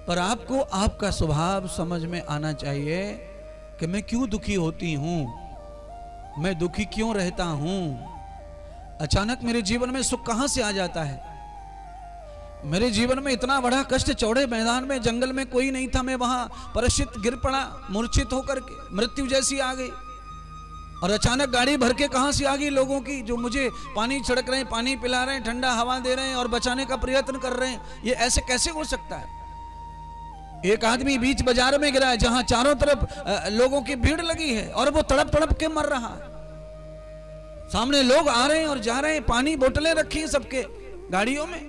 पर आपको आपका स्वभाव समझ में आना चाहिए कि मैं क्यों दुखी होती हूं, मैं दुखी क्यों रहता हूं, अचानक मेरे जीवन में सुख कहां से आ जाता है। मेरे जीवन में इतना बड़ा कष्ट, चौड़े मैदान में जंगल में कोई नहीं था, मैं वहां परशित गिर पड़ा, मूर्छित होकर के मृत्यु जैसी आ गई। और अचानक गाड़ी भर के कहां से आ गई लोगों की, जो मुझे पानी छिड़क रहे हैं, पानी पिला रहे हैं, ठंडा हवा दे रहे हैं और बचाने का प्रयत्न कर रहे हैं। ये ऐसे कैसे हो सकता है। एक आदमी बीच बाजार में गिरा है जहां चारों तरफ लोगों की भीड़ लगी है और वो तड़प तड़प के मर रहा है। सामने लोग आ रहे हैं और जा रहे हैं, पानी बोतलें रखी हैं सबके गाड़ियों में।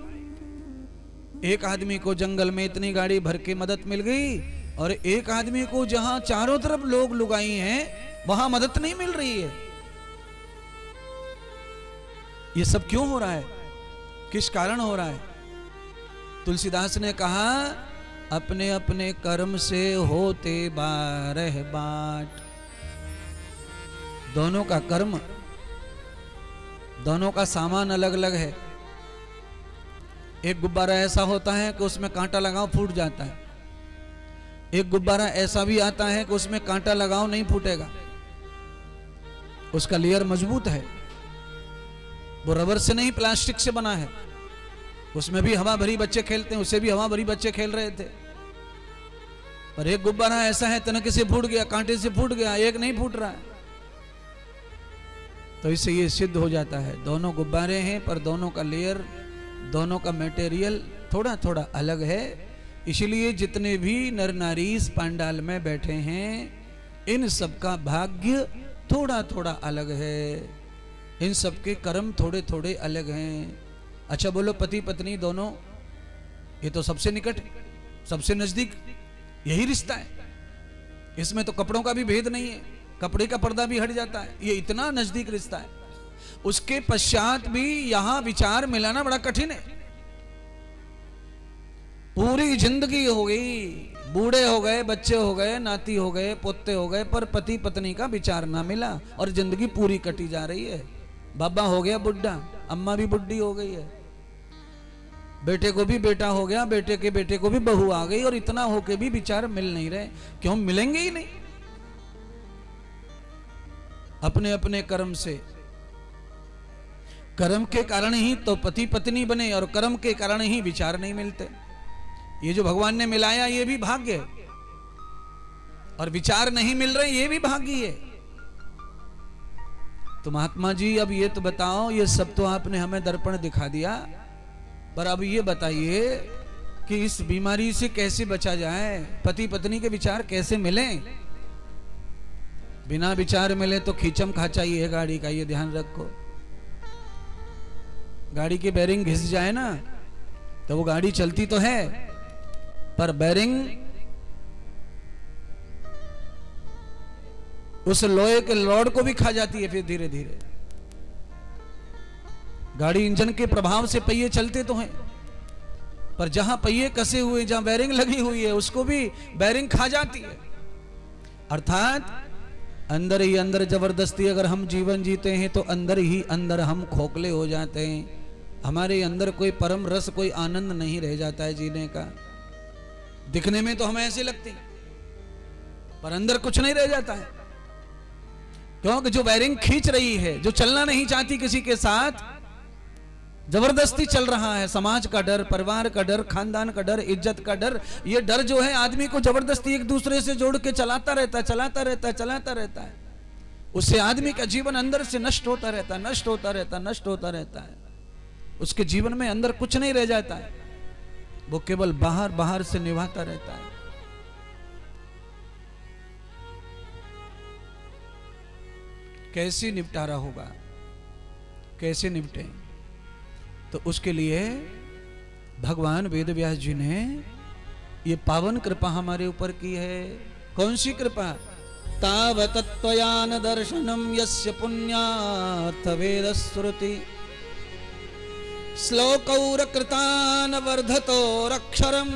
एक आदमी को जंगल में इतनी गाड़ी भर के मदद मिल गई और एक आदमी को जहां चारों तरफ लोग लुगाई हैं वहां मदद नहीं मिल रही है। ये सब क्यों हो रहा है, किस कारण हो रहा है। तुलसीदास ने कहा अपने अपने कर्म से होते बारह बाट। दोनों का कर्म, दोनों का सामान अलग अलग है। एक गुब्बारा ऐसा होता है कि उसमें कांटा लगाओ फूट जाता है, एक गुब्बारा ऐसा भी आता है कि उसमें कांटा लगाओ नहीं फूटेगा, उसका लेयर मजबूत है, वो रबर से नहीं प्लास्टिक से बना है। उसमें भी हवा भरी बच्चे खेलते हैं, उसे भी हवा भरी बच्चे खेल रहे थे। पर एक गुब्बारा ऐसा है तनके से फूट गया, कांटे से फूट गया, एक नहीं फूट रहा है। तो इससे ये सिद्ध हो जाता है दोनों गुब्बारे हैं पर दोनों का लेयर, दोनों का मटेरियल थोड़ा थोड़ा अलग है। इसलिए जितने भी नर नारी इस पांडाल में बैठे हैं इन सबका भाग्य थोड़ा थोड़ा अलग है, इन सबके कर्म थोड़े थोड़े अलग हैं। अच्छा बोलो, पति पत्नी दोनों, ये तो सबसे निकट, सबसे नजदीक यही रिश्ता है। इसमें तो कपड़ों का भी भेद नहीं है, कपड़े का पर्दा भी हट जाता है, ये इतना नजदीक रिश्ता है। उसके पश्चात भी यहां विचार मिलाना बड़ा कठिन है। पूरी जिंदगी हो गई, बूढ़े हो गए, बच्चे हो गए, नाती हो गए, पोते हो गए, पर पति पत्नी का विचार ना मिला और जिंदगी पूरी कटी जा रही है। बाबा हो गया बुढ़ा, अम्मा भी बुढ़ी हो गई है, बेटे को भी बेटा हो गया, बेटे के बेटे को भी बहू आ गई और इतना होके भी विचार मिल नहीं रहे। क्यों मिलेंगे ही नहीं। अपने अपने कर्म से, कर्म के कारण ही तो पति पत्नी बने और कर्म के कारण ही विचार नहीं मिलते। ये जो भगवान ने मिलाया ये भी भाग्य है और विचार नहीं मिल रहे ये भी भाग्य है। तो महात्मा जी अब ये तो बताओ, ये सब तो आपने हमें दर्पण दिखा दिया, पर अब ये बताइए कि इस बीमारी से कैसे बचा जाए, पति पत्नी के विचार कैसे मिले। बिना विचार मिले तो खींचम खाचा ही है गाड़ी का, ये ध्यान रखो। गाड़ी की बेरिंग घिस जाए ना तो वो गाड़ी चलती तो है पर बेरिंग उस लोहे के लॉड को भी खा जाती है। फिर धीरे धीरे गाड़ी इंजन के प्रभाव से पहिए चलते तो हैं पर जहां पहिए कसे हुए, जहां बेरिंग लगी हुई है उसको भी बेरिंग खा जाती है। अर्थात अंदर ही अंदर जबरदस्ती अगर हम जीवन जीते हैं तो अंदर ही अंदर हम खोखले हो जाते हैं। हमारे अंदर कोई परम रस, कोई आनंद नहीं रह जाता है जीने का। दिखने में तो हमें ऐसे लगते हैं पर अंदर कुछ नहीं रह जाता है। क्योंकि जो वायरिंग खींच रही है, जो चलना नहीं चाहती किसी के साथ, जबरदस्ती चल रहा है, समाज का डर, परिवार का डर, खानदान का डर, इज्जत का डर, ये डर जो है आदमी को जबरदस्ती एक दूसरे से जोड़ के चलाता रहता है, चलाता रहता है, चलाता रहता है। उससे आदमी का जीवन अंदर से नष्ट होता रहता है, नष्ट होता रहता है, नष्ट होता रहता है। उसके जीवन में अंदर कुछ नहीं रह जाता है, वो केवल बाहर बाहर से निभाता रहता है। कैसे निपटारा होगा, कैसे निपटे, तो उसके लिए भगवान वेद व्यास जी ने ये पावन कृपा हमारे ऊपर की है। कौन सी कृपा? तावतत्वयान दर्शनम यस्य पुण्यार्थ वेद श्रुति श्लोकौर कृतान वर्धतोरक्षरम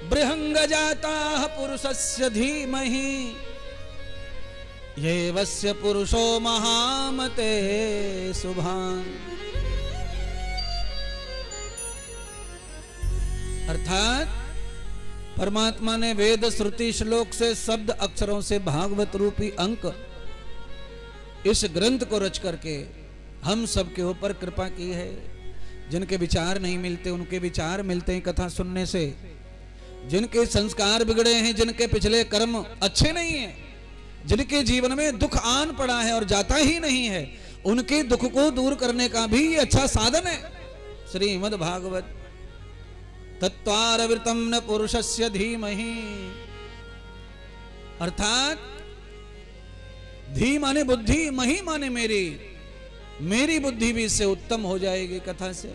बृहंग जाता पुरुषस्य धीमहि ये वस्य पुरुषो महामते शुभान। अर्थात परमात्मा ने वेद श्रुति श्लोक से शब्द अक्षरों से भागवत रूपी अंक इस ग्रंथ को रच करके हम सबके ऊपर कृपा की है। जिनके विचार नहीं मिलते उनके विचार मिलते हैं कथा सुनने से। जिनके संस्कार बिगड़े हैं, जिनके पिछले कर्म अच्छे नहीं हैं, जिनके जीवन में दुख आन पड़ा है और जाता ही नहीं है, उनके दुख को दूर करने का भी अच्छा साधन है श्रीमद् भागवत। तत्वारवृतम न पुरुषस्य धीमहि, अर्थात धी माने बुद्धि, मही माने मेरी बुद्धि भी इससे उत्तम हो जाएगी कथा से।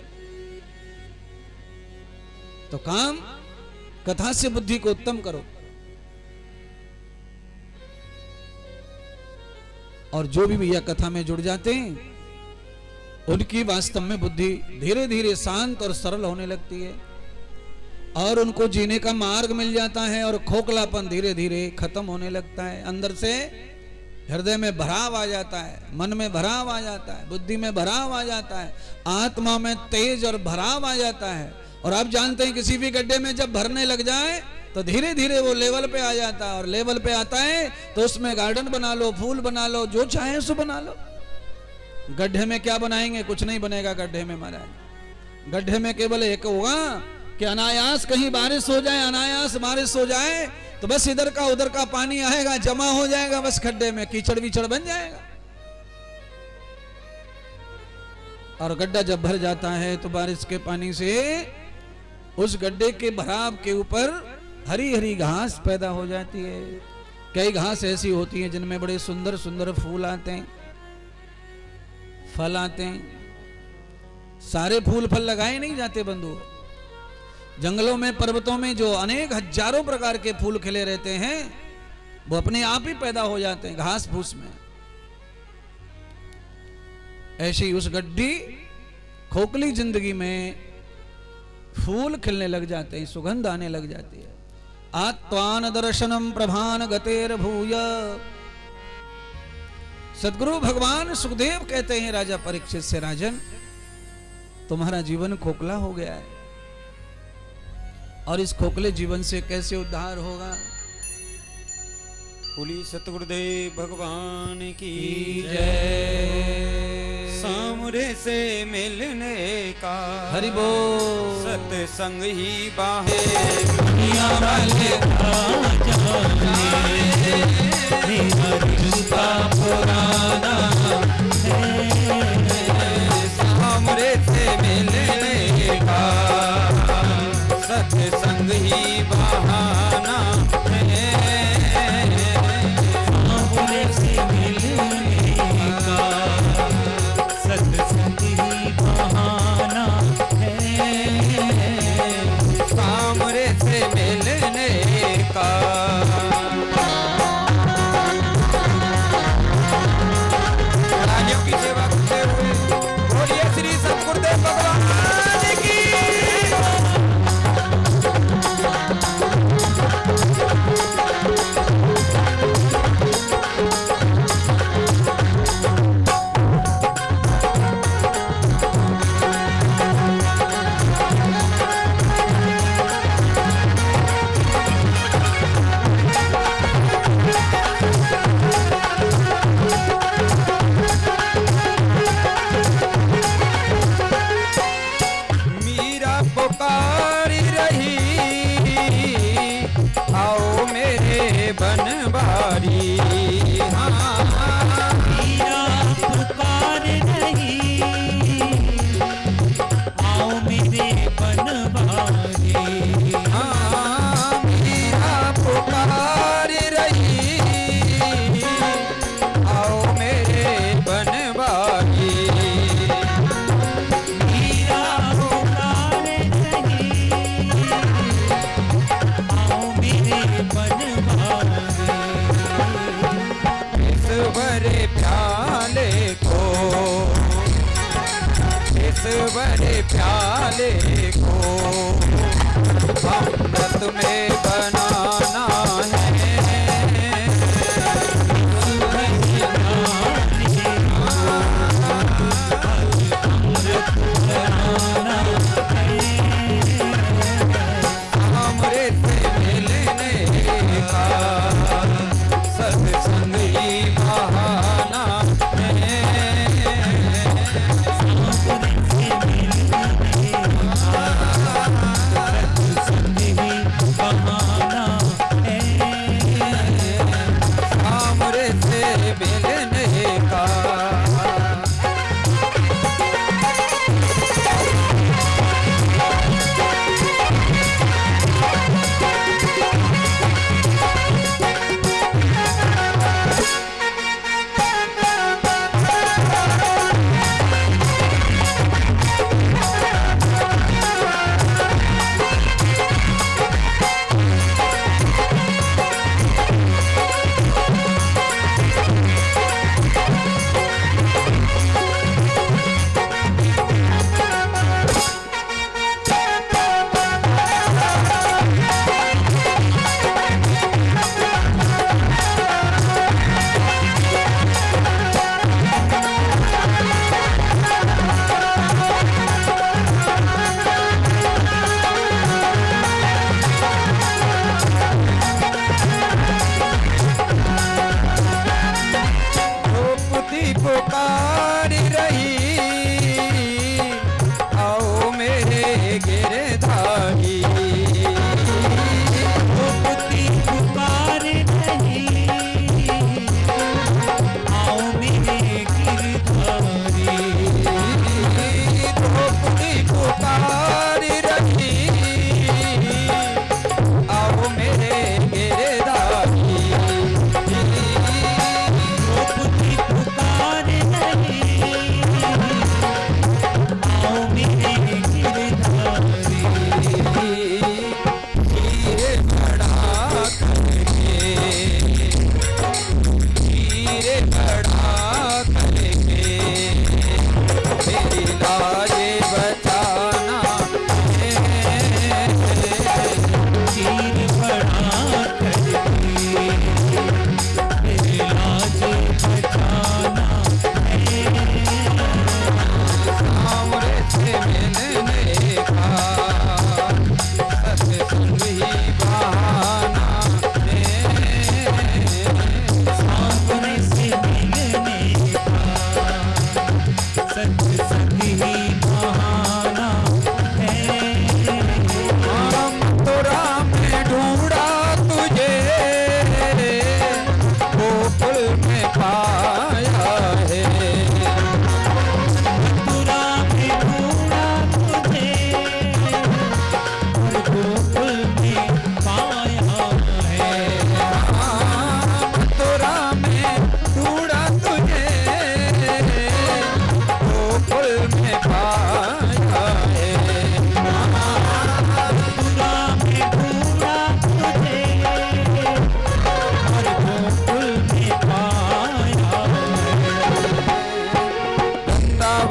तो काम कथा से बुद्धि को उत्तम करो। और जो भी भैया कथा में जुड़ जाते हैं उनकी वास्तव में बुद्धि धीरे धीरे शांत और सरल होने लगती है और उनको जीने का मार्ग मिल जाता है और खोखलापन धीरे धीरे खत्म होने लगता है। अंदर से हृदय में भराव आ जाता है, मन में भराव आ जाता है, बुद्धि में भराव आ जाता है, आत्मा में तेज और भराव आ जाता है। और आप जानते हैं किसी भी गड्ढे में जब भरने लग जाए तो धीरे धीरे वो लेवल पे आ जाता है। और लेवल पे आता है तो उसमें गार्डन बना लो, फूल बना लो, जो चाहे सो बना लो। गड्ढे में क्या बनाएंगे? कुछ नहीं बनेगा गड्ढे में महाराज। गड्ढे में केवल एक होगा कि अनायास कहीं बारिश हो जाए, अनायास बारिश हो जाए तो बस इधर का उधर का पानी आएगा, जमा हो जाएगा, बस खड्डे में कीचड़ विचड़ बन जाएगा। और गड्ढा जब भर जाता है तो बारिश के पानी से उस गड्ढे के भराव के ऊपर हरी हरी घास पैदा हो जाती है। कई घास ऐसी होती है जिनमें बड़े सुंदर सुंदर फूल आते हैं, फल आते हैं। सारे फूल फल लगाए नहीं जाते बंधु। जंगलों में, पर्वतों में जो अनेक हजारों प्रकार के फूल खिले रहते हैं वो अपने आप ही पैदा हो जाते हैं घास फूस में। ऐसे ही उस गड्ढी खोखली जिंदगी में फूल खिलने लग जाते हैं, सुगंध आने लग जाती है। आत्मान दर्शनम प्रभान गतेर भूय। सदगुरु भगवान सुखदेव कहते हैं राजा परीक्षित से, राजन तुम्हारा जीवन खोखला हो गया है और इस खोखले जीवन से कैसे उद्धार होगा? बोली सतगुरुदेव भगवान की जय। सामरे से मिलने का हरि बोल। सत्संग ही बाहे दुनिया वाले रिश्ता पुराना सामरे से मिलने का सत्संग ही बहाना है। सामरे से मिलने का सत्संग ही बहाना है। सामरे से मिलने का रानियों की सेवा करते हुए बोलिए श्री सतगुरुदेव भगवान की। बड़े प्याले को अमृत में बनाना है।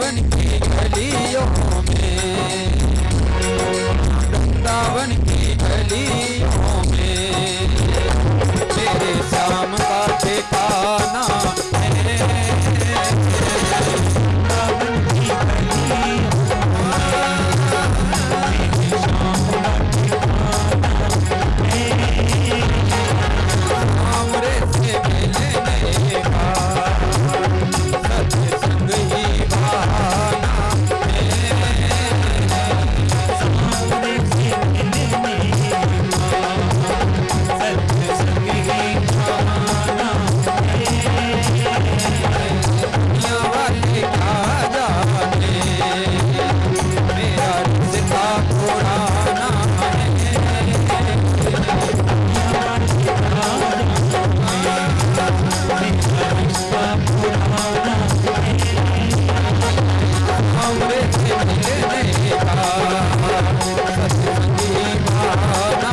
वृंदावन की गलियों में, वृंदावन की गलियों में मेरे श्याम का ठिकाना है। वृंदावन की गलियों हमरे से मिलने का सत्संग ही बहाना सामने से मिलने का सत्संग ही बहाना दुनिया वाले क्या जाने मेरा रिश्ता पुराना हमरे से मिलने का सत्संग ही बहाना हमरे से मिलने का सत्संग ही बहाना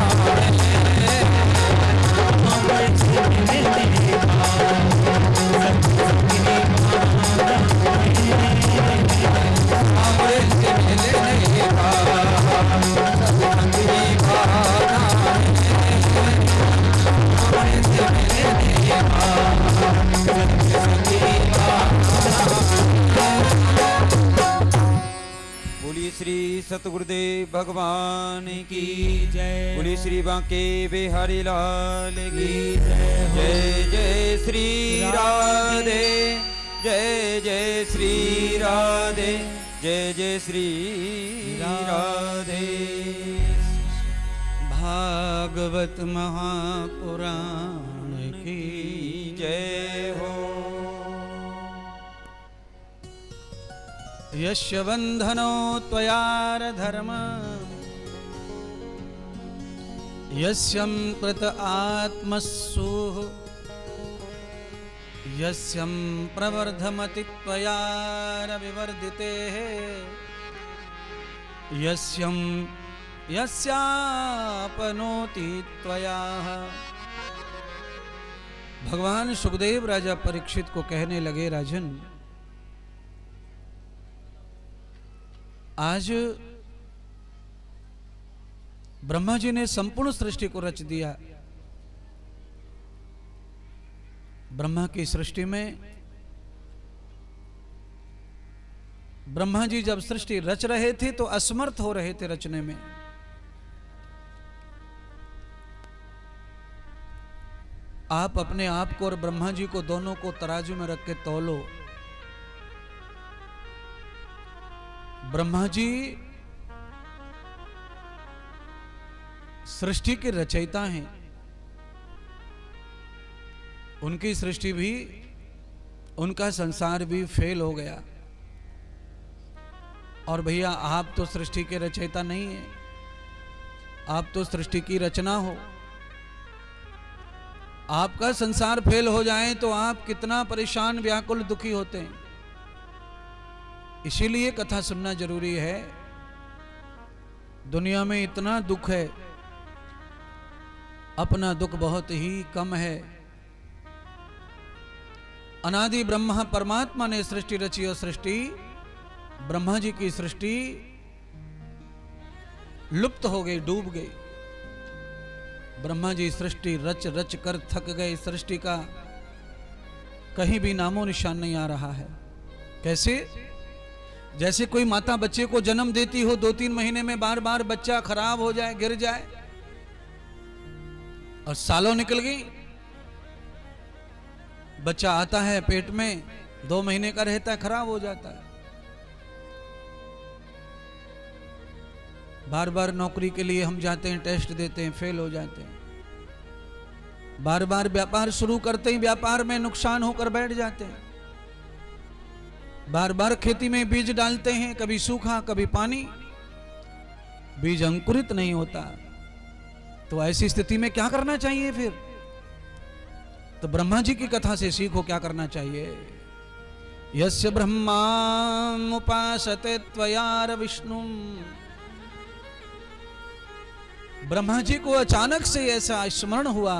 हमरे से मिलने का सत्संग ही बहाना हमरे से मिलने का सत्संग ही बोलिए श्री सतगुरुदेव भगवान की जय। बोलिए श्री बांके बिहारी लाल की जय हो। जय जय श्री राधे, जय जय श्री राधे, जय जय श्री राधे। भागवत महापुराण की जय हो। यस्य बंधनो त्वयार धर्म, यस्यं कृत आत्मसुः, यस्यं प्रवर्धमति त्वयार विवर्धितेः, यस्यं यस्यापनोति त्वयाः। भगवान सुखदेव राजा परीक्षित को कहने लगे, राजन आज ब्रह्मा जी ने संपूर्ण सृष्टि को रच दिया। ब्रह्मा की सृष्टि में ब्रह्मा जी जब सृष्टि रच रहे थे तो असमर्थ हो रहे थे रचने में। आप अपने आप को और ब्रह्मा जी को दोनों को तराजू में रख के तौलो। ब्रह्मा जी सृष्टि के रचयिता हैं, उनकी सृष्टि भी, उनका संसार भी फेल हो गया। और भैया आप तो सृष्टि के रचयिता नहीं है, आप तो सृष्टि की रचना हो। आपका संसार फेल हो जाए तो आप कितना परेशान व्याकुल दुखी होते हैं। इसीलिए कथा सुनना जरूरी है। दुनिया में इतना दुख है, अपना दुख बहुत ही कम है। अनादि ब्रह्मा परमात्मा ने सृष्टि रची और सृष्टि, ब्रह्मा जी की सृष्टि लुप्त हो गई, डूब गई। ब्रह्मा जी सृष्टि रच रच कर थक गए, सृष्टि का कहीं भी नामो निशान नहीं आ रहा है। कैसे? जैसे कोई माता बच्चे को जन्म देती हो, 2-3 महीने में बार बार बच्चा खराब हो जाए, गिर जाए, और सालों निकल गई। बच्चा आता है पेट में, 2 महीने का रहता है, खराब हो जाता है। बार बार नौकरी के लिए हम जाते हैं, टेस्ट देते हैं, फेल हो जाते हैं। बार बार व्यापार शुरू करते ही व्यापार में नुकसान होकर बैठ जाते हैं। बार बार खेती में बीज डालते हैं, कभी सूखा कभी पानी, बीज अंकुरित नहीं होता। तो ऐसी स्थिति में क्या करना चाहिए फिर? तो ब्रह्मा जी की कथा से सीखो क्या करना चाहिए। यस्य ब्रह्मामुपासते त्वयार विष्णु। ब्रह्मा जी को अचानक से ऐसा स्मरण हुआ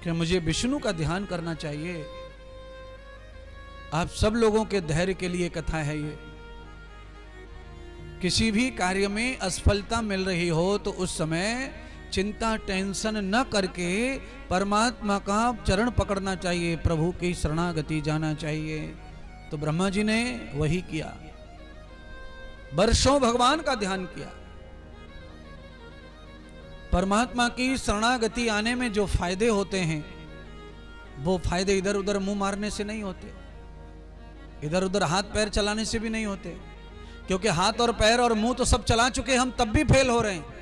कि मुझे विष्णु का ध्यान करना चाहिए। आप सब लोगों के धैर्य के लिए कथा है ये। किसी भी कार्य में असफलता मिल रही हो तो उस समय चिंता टेंशन न करके परमात्मा का चरण पकड़ना चाहिए, प्रभु की शरणागति जाना चाहिए। तो ब्रह्मा जी ने वही किया, वर्षों भगवान का ध्यान किया। परमात्मा की शरणागति आने में जो फायदे होते हैं वो फायदे इधर उधर मुंह मारने से नहीं होते, इधर उधर हाथ पैर चलाने से भी नहीं होते, क्योंकि हाथ और पैर और मुंह तो सब चला चुके हम, तब भी फेल हो रहे हैं।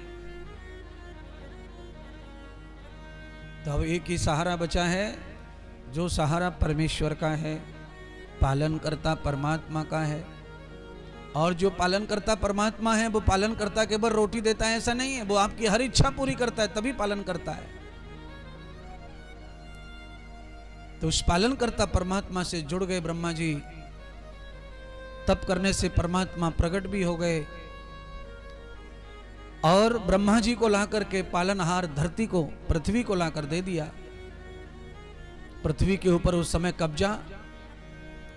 तो अब एक ही सहारा बचा है, जो सहारा परमेश्वर का है, पालन करता परमात्मा का है। और जो पालन करता परमात्मा है वो पालन करता केवल रोटी देता है ऐसा नहीं है, वो आपकी हर इच्छा पूरी करता है तभी पालन करता है। तो उस पालन करता परमात्मा से जुड़ गए ब्रह्मा जी। तप करने से परमात्मा प्रकट भी हो गए और ब्रह्मा जी को लाकर के पालनहार धरती को, पृथ्वी को लाकर दे दिया। पृथ्वी के ऊपर उस समय कब्जा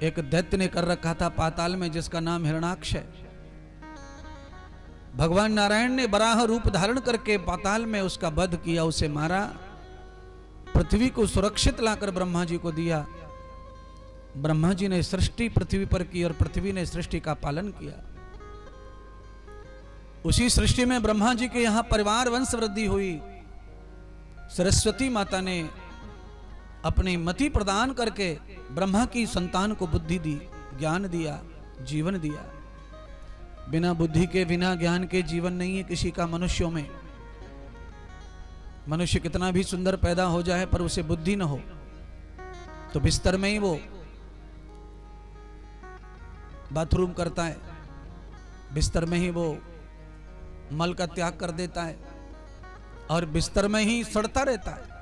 एक दैत्य ने कर रखा था पाताल में, जिसका नाम हिरणाक्ष है। भगवान नारायण ने बराह रूप धारण करके पाताल में उसका वध किया, उसे मारा, पृथ्वी को सुरक्षित लाकर ब्रह्मा जी को दिया। ब्रह्मा जी ने सृष्टि पृथ्वी पर की और पृथ्वी ने सृष्टि का पालन किया। उसी सृष्टि में ब्रह्मा जी के यहां परिवार वंश वृद्धि हुई। सरस्वती माता ने अपनी मति प्रदान करके ब्रह्मा की संतान को बुद्धि दी, ज्ञान दिया, जीवन दिया। बिना बुद्धि के, बिना ज्ञान के जीवन नहीं है किसी का मनुष्यों में। मनुष्य कितना भी सुंदर पैदा हो जाए पर उसे बुद्धि न हो तो बिस्तर में ही वो बाथरूम करता है, बिस्तर में ही वो मल का त्याग कर देता है और बिस्तर में ही सड़ता रहता है।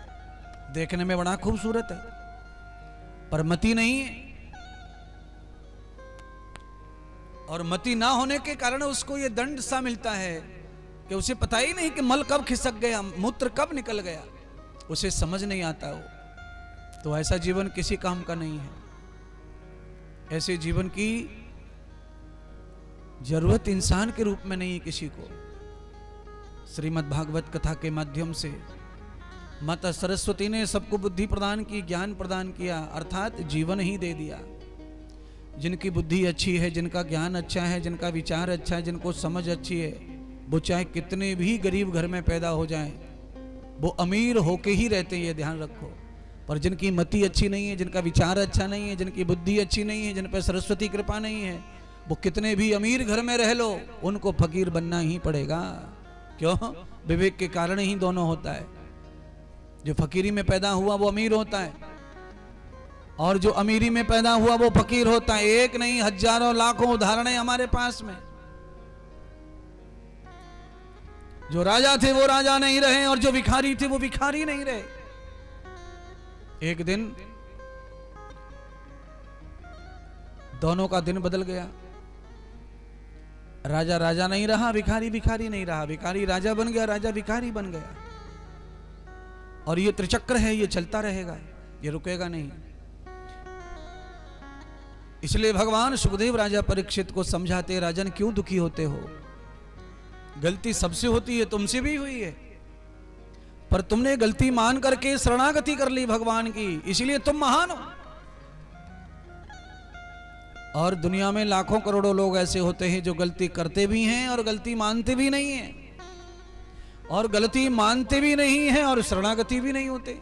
देखने में बड़ा खूबसूरत है पर मति नहीं है, और मति ना होने के कारण उसको ये दंड सा मिलता है कि उसे पता ही नहीं कि मल कब खिसक गया, मूत्र कब निकल गया, उसे समझ नहीं आता हो। तो ऐसा जीवन किसी काम का नहीं है। ऐसे जीवन की जरूरत इंसान के रूप में नहीं है किसी को। श्रीमद् भागवत कथा के माध्यम से माता सरस्वती ने सबको बुद्धि प्रदान की, ज्ञान प्रदान किया, अर्थात जीवन ही दे दिया। जिनकी बुद्धि अच्छी है, जिनका ज्ञान अच्छा है, जिनका विचार अच्छा है, जिनको समझ अच्छी है, वो चाहे कितने भी गरीब घर में पैदा हो जाएं, वो अमीर होके ही रहते हैं, ये ध्यान रखो। पर जिनकी मति अच्छी नहीं है, जिनका विचार अच्छा नहीं है, जिनकी बुद्धि अच्छी नहीं है, जिन पर सरस्वती कृपा नहीं है, वो कितने भी अमीर घर में रह लो, उनको फकीर बनना ही पड़ेगा। क्यों? विवेक के कारण ही दोनों होता है। जो फकीरी में पैदा हुआ वो अमीर होता है और जो अमीरी में पैदा हुआ वो फकीर होता है। एक नहीं, हजारों लाखों उदाहरण है हमारे पास में। जो राजा थे वो राजा नहीं रहे और जो भिखारी थे वो भिखारी नहीं रहे। एक दिन दोनों का दिन बदल गया। राजा राजा नहीं रहा, भिखारी भिखारी नहीं रहा, भिखारी राजा बन गया, राजा भिखारी बन गया। और ये त्रिचक्र है, ये चलता रहेगा, ये रुकेगा नहीं। इसलिए भगवान सुखदेव राजा परीक्षित को समझाते, राजन क्यों दुखी होते हो? गलती सबसे होती है, तुमसे भी हुई है, पर तुमने गलती मान करके शरणागति कर ली भगवान की, इसलिए तुम महान हो। और दुनिया में लाखों करोड़ों लोग ऐसे होते हैं जो गलती करते भी हैं और गलती मानते भी नहीं हैं, और गलती मानते भी नहीं हैं और शरणागति भी नहीं होते।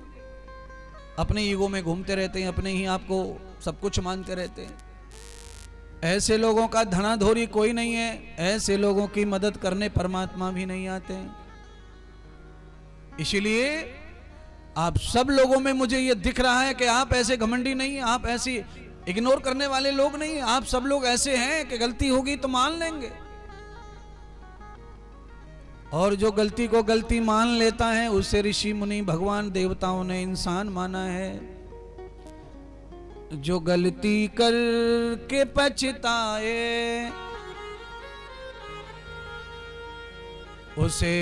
अपने ईगो में घूमते रहते हैं, अपने ही आप को सब कुछ मानते रहते हैं। ऐसे लोगों का धनाधोरी कोई नहीं है, ऐसे लोगों की मदद करने परमात्मा भी नहीं आते हैं। इसलिए आप सब लोगों में मुझे ये दिख रहा है कि आप ऐसे घमंडी नहीं हैं, आप ऐसी इग्नोर करने वाले लोग नहीं हैं। आप सब लोग ऐसे हैं कि गलती होगी तो मान लेंगे, और जो गलती को गलती मान लेता है उसे ऋषि मुनि भगवान देवताओं ने इंसान माना है। जो गलती करके पछताए उसे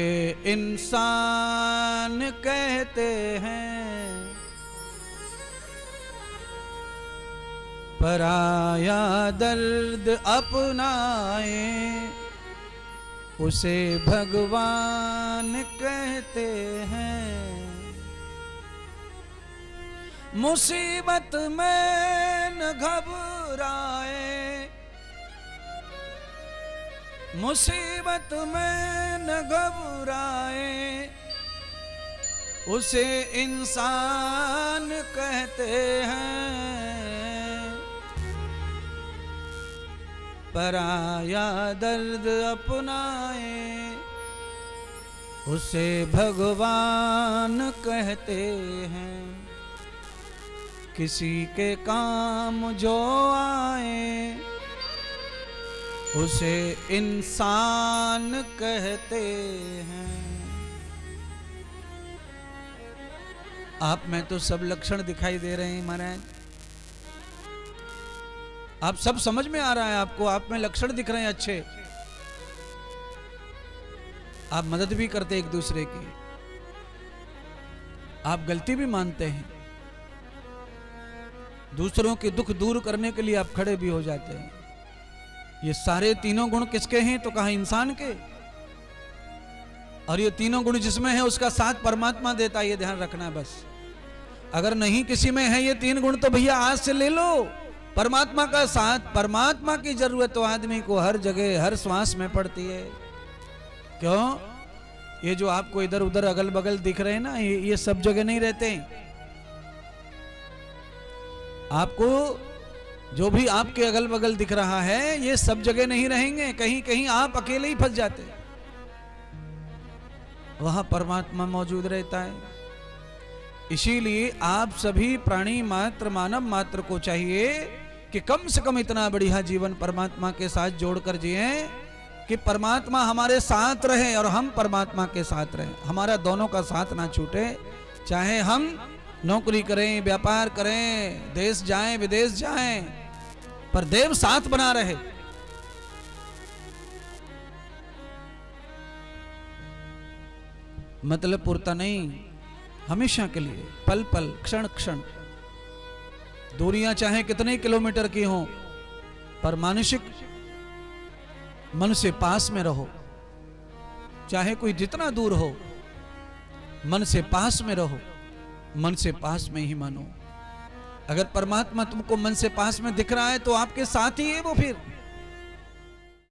इंसान कहते हैं। पराया दर्द अपनाए उसे भगवान कहते हैं। मुसीबत में न घबराए, मुसीबत में न घबराए उसे इंसान कहते हैं। पराया दर्द अपनाए उसे भगवान कहते हैं। किसी के काम जो आए उसे इंसान कहते हैं। आप में तो सब लक्षण दिखाई दे रहे हैं महाराज, आप सब समझ में आ रहा है आपको, आप में लक्षण दिख रहे हैं अच्छे, आप मदद भी करते एक दूसरे की, आप गलती भी मानते हैं, दूसरों के दुख दूर करने के लिए आप खड़े भी हो जाते हैं। ये सारे तीनों गुण किसके हैं? तो कहा इंसान के। और ये तीनों गुण जिसमें है उसका साथ परमात्मा देता है, ये ध्यान रखना है बस। अगर नहीं किसी में है ये तीन गुण तो भैया आज से ले लो परमात्मा का साथ। परमात्मा की जरूरत तो आदमी को हर जगह हर श्वास में पड़ती है। क्यों? ये जो आपको इधर उधर अगल बगल दिख रहे हैं ना, ये सब जगह नहीं रहते हैं। आपको जो भी आपके अगल बगल दिख रहा है ये सब जगह नहीं रहेंगे, कहीं कहीं आप अकेले ही फंस जाते हैं, वहां परमात्मा मौजूद रहता है। इसीलिए आप सभी प्राणी मात्र मानव मात्र को चाहिए कि कम से कम इतना बढ़िया जीवन परमात्मा के साथ जोड़कर जिए कि परमात्मा हमारे साथ रहे और हम परमात्मा के साथ रहें, हमारा दोनों का साथ ना छूटे। चाहे हम नौकरी करें, व्यापार करें, देश जाएं, विदेश जाएं, पर देव साथ बना रहे। मतलब पुरता नहीं, हमेशा के लिए, पल पल, क्षण क्षण। दूरियां चाहे कितने किलोमीटर की हों, पर मानसिक मन से पास में रहो। चाहे कोई जितना दूर हो, मन से पास में रहो, मन से पास में ही मानो। अगर परमात्मा तुमको मन से पास में दिख रहा है तो आपके साथ ही है वो। फिर